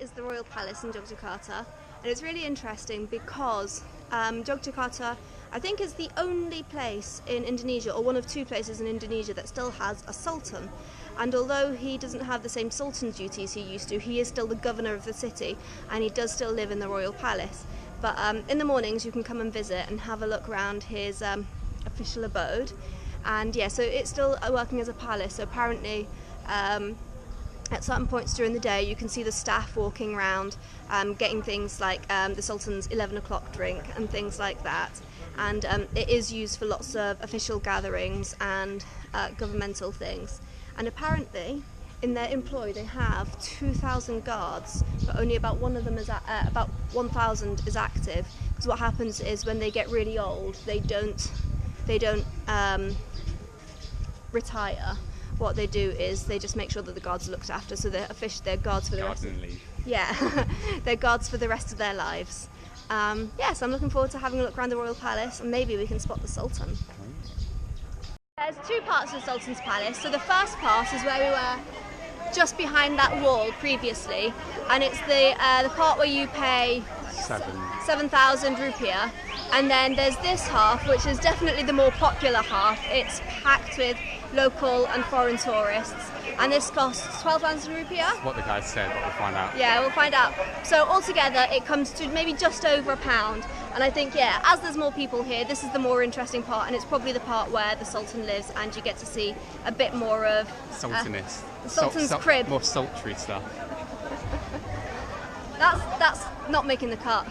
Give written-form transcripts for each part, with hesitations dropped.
Is the Royal Palace in Yogyakarta, and it's really interesting because Yogyakarta, I think, is the only place in Indonesia, or one of two places in Indonesia, that still has a sultan. And although he doesn't have the same sultan duties he used to, he is still the governor of the city, and he does still live in the Royal Palace. But in the mornings you can come and visit and have a look around his official abode, and yeah, so it's still working as a palace. So apparently at certain points during the day you can see the staff walking around getting things like the Sultan's 11 o'clock drink and things like that, and it is used for lots of official gatherings and governmental things. And apparently in their employ they have 2,000 guards, but only about about 1,000 is active, because what happens is when they get really old they don't retire. What they do is they just make sure that the guards are looked after, so they're guards for the rest. Yeah, they're guards for the rest of their lives. Yeah, so I'm looking forward to having a look around the Royal Palace, and maybe we can spot the Sultan. There's two parts of the Sultan's Palace. So the first part is where we were just behind that wall previously, and it's the part where you pay 7,000 rupiah, and then there's this half, which is definitely the more popular half. It's packed with local and foreign tourists, and this costs 12,000 rupiah. That's what the guy said, but we'll find out. Yeah, we'll find out. So altogether it comes to maybe just over £1, and I think, yeah, as there's more people here, this is the more interesting part, and it's probably the part where the Sultan lives, and you get to see a bit more of Sultanist. The Sultan's crib. More sultry stuff. That's not making the cut.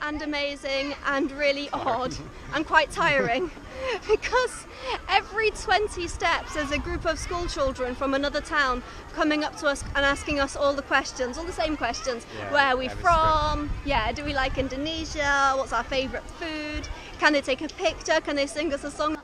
And amazing and really odd and quite tiring, because every 20 steps there's a group of school children from another town coming up to us and asking us all the same questions. Yeah, where are we from? Yeah, do we like Indonesia? What's our favourite food? Can they take a picture? Can they sing us a song?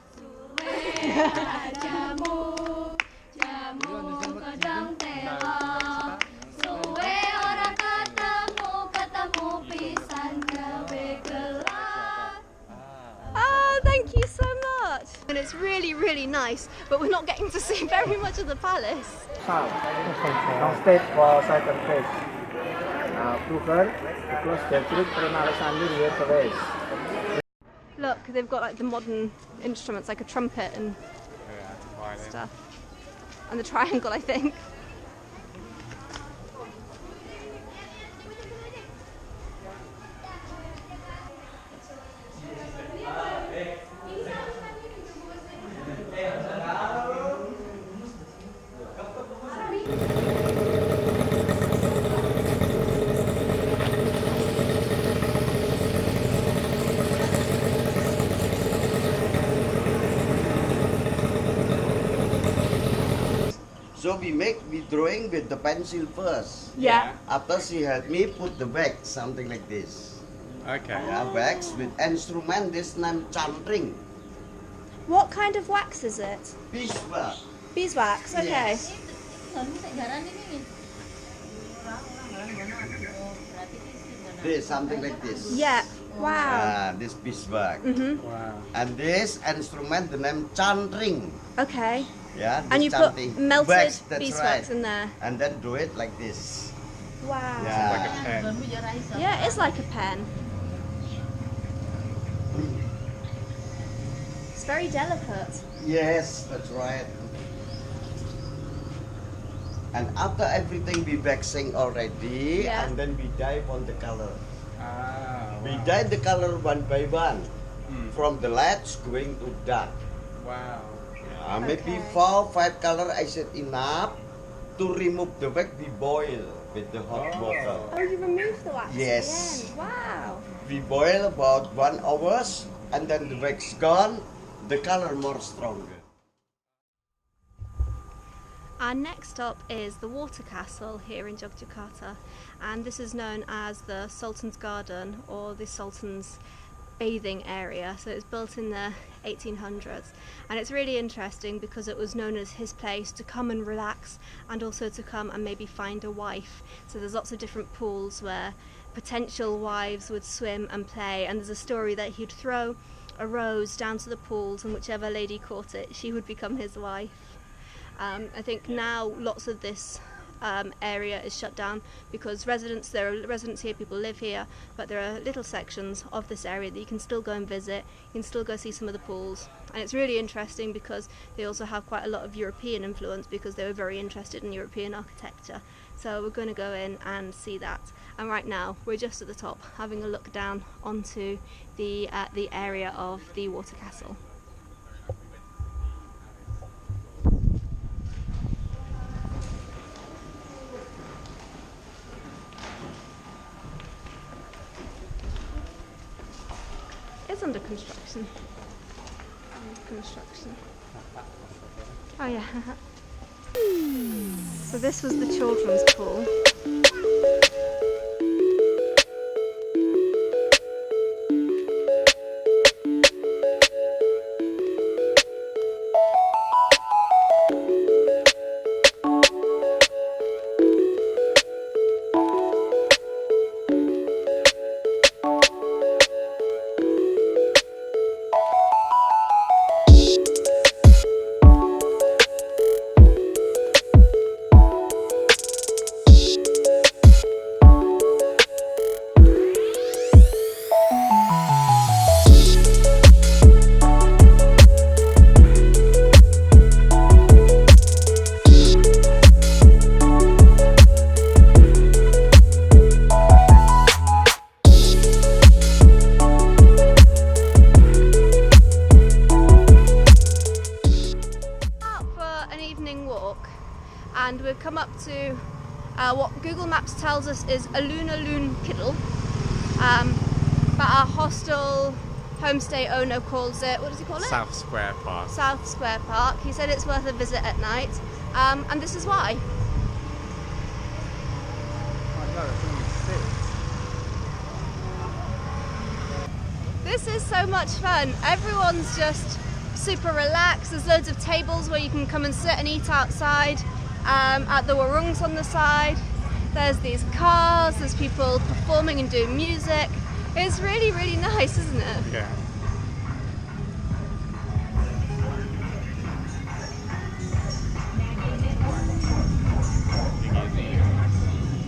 Thank you so much. And it's really, really nice, but we're not getting to see very much of the palace. Downstage for second phase. Approval to close the group race. Look, they've got like the modern instruments, like a trumpet and stuff. And the triangle, I think. So we drawing with the pencil first. Yeah. After she helped me put the wax, something like this. Okay. Yeah, wax with instrument, this name chantring. What kind of wax is it? Beeswax. Beeswax, okay. Yes. This, something like this. Yeah, wow. This beeswax. Wow. And this instrument, the name chantring. Okay. Yeah, And this you put chanting. melted Wax, that's beeswax right. in there. And then do it like this. Wow. Yeah. Like a pen. Yeah, it's like a pen. It's very delicate. Yes, that's right. And after everything we waxing already, Yeah. and then we dive on the color. Ah, We wow. dye the color one by one, Mm. from the light going to dark. Wow. Maybe Okay. 4, 5 color I said enough to remove the wax. We boil with the hot water. Oh, you remove the wax Yes. at the end. Wow. We boil about 1 hour, and then the wax gone, the color more stronger. Our next stop is the water castle here in Jogyakarta, and this is known as the Sultan's Garden or the Sultan's bathing area. So it's built in the 1800s, and it's really interesting because it was known as his place to come and relax and also to come and maybe find a wife. So there's lots of different pools where potential wives would swim and play, and there's a story that he'd throw a rose down to the pools, and whichever lady caught it, she would become his wife. I think now lots of this area is shut down because there are residents here, people live here, but there are little sections of this area that you can still go and visit, you can still go see some of the pools. And it's really interesting because they also have quite a lot of European influence because they were very interested in European architecture. So we're going to go in and see that. And right now we're just at the top having a look down onto the area of the water castle. It's under construction. Oh yeah. So this was the children's pool. And we've come up to what Google Maps tells us is Alun-Alun Kidal, but our hostel homestay owner calls it, what does he call it? South Square Park. South Square Park. He said it's worth a visit at night, and this is why. This is so much fun. Everyone's just super relaxed. There's loads of tables where you can come and sit and eat outside. At the warungs on the side, there's these cars, there's people performing and doing music. It's really, really nice, isn't it? Yeah.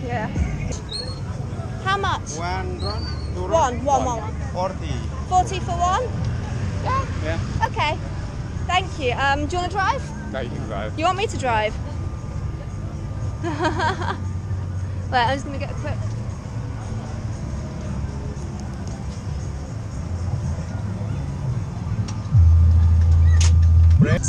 Yeah. How much? One run, two One. 40. 40 for one? Yeah? Yeah. Okay. Thank you. Do you want to drive? No, you can drive. You want me to drive? Wait, I'm just going to get a quick... Break.